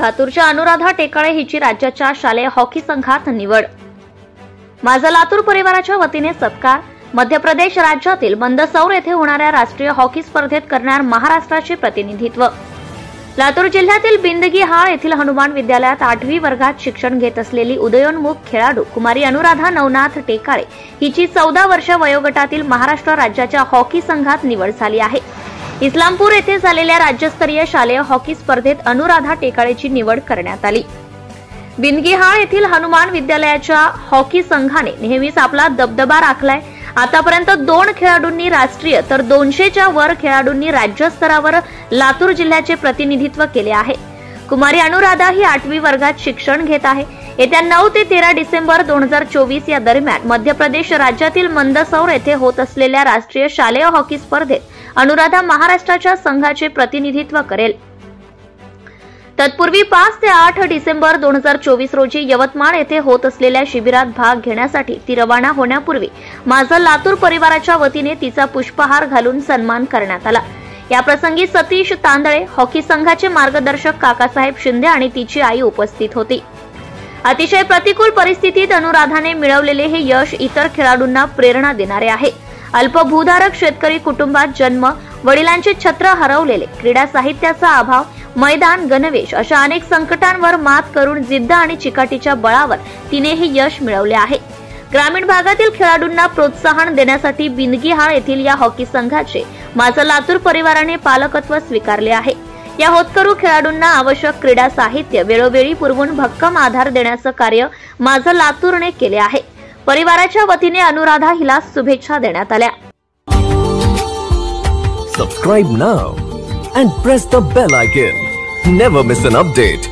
लातूरच्या अनुराधा टेकाळे हिची राज्याच्या शालेय हॉकी संघात निवड। माझा लातूर परिवाराच्या वतीने सत्कार। मध्य प्रदेश राज्यातील मंदसौर येथे होणाऱ्या राष्ट्रीय हॉकी स्पर्धेत करणार महाराष्ट्राचे प्रतिनिधित्व। लातूर जिल्ह्यातील बिंदगीहाळ येथील हनुमान विद्यालयात 8वी वर्गात शिक्षण घेत असलेली उदयोन्मुख खेळाडू कुमारी अनुराधा नवनाथ टेकाळे हिची 14 वर्ष वयोगटातील महाराष्ट्र राज्याच्या हॉकी संघात निवड झाली आहे। इस्लामपूर येथे झालेल्या राज्यस्तरीय शालेय हॉकी स्पर्धेत अनुराधा टेकाळेची निवड करण्यात आली। बिंदगीहाळ येथील हनुमान विद्यालयाच्या हॉकी संघाने नेहमीच आपला दबदबा राखलाय। आतापर्यंत 2 खेळाडूंनी राष्ट्रीय तर 200च्या वर खेळाडूंनी राज्य स्तरावर लातूर जिल्ह्याचे प्रतिनिधित्व केले आहे। कुमारी अनुराधा ही 8वी वर्गात शिक्षण घेत आहे। येत्या 9 ते 13 डिसेंबर 2024 या दरम्यान मध्य प्रदेश राज्यातील मंदसौर येथे होत असलेल्या राष्ट्रीय शालेय हॉकी स्पर्धेत अनुराधा महाराष्ट्राच्या संघाचे प्रतिनिधित्व करेल। तत्पूर्वी 5 ते 8 डिसेंबर 2024 रोजी यवतमाळ येथे होत असलेल्या शिबिरात भाग घेण्यासाठी ती रवाना होण्यापूर्वी माझा लातूर परिवाराच्या वतीने तिचा पुष्पहार घालून सन्मान करण्यात आला। या प्रसंगी सतीश तांदळे, हॉकी संघाचे मार्गदर्शक काकासाहेब शिंदे आणि तिची आई उपस्थित होती। अतिशय प्रतिकूल परिस्थितीत अनुराधाने मिळवलेले हे यश इतर खेळाडूंना प्रेरणा देणारे आहे। अल्पभूधारक शेतकरी कुटुंबात जन्म, वडिलांचे छत्र हरवलेले, क्रीडा साहित्याचा अभाव, मैदान, गणवेश अशा अनेक संकटांवर मात करून जिद्द आणि चिकाटीच्या बळावर तिने हे यश मिळवले आहे। ग्रामीण भागातील खेळाडूंना प्रोत्साहन देण्यासाठी बिंदगीहाळ येथील या हॉकी संघाचे माझा लातूर परिवाराने पालकत्व स्वीकारले आहे। या होतकरू खेळाडूंना आवश्यक क्रीडा साहित्य वेळोवेळी पुरवून भक्कम आधार देण्याचे कार्य माझा लातूरने केले आहे। परिवाराच्या वतीने अनुराधा हिला शुभेच्छा देण्यात आल्या। Subscribe now and press the bell icon. Never miss an update.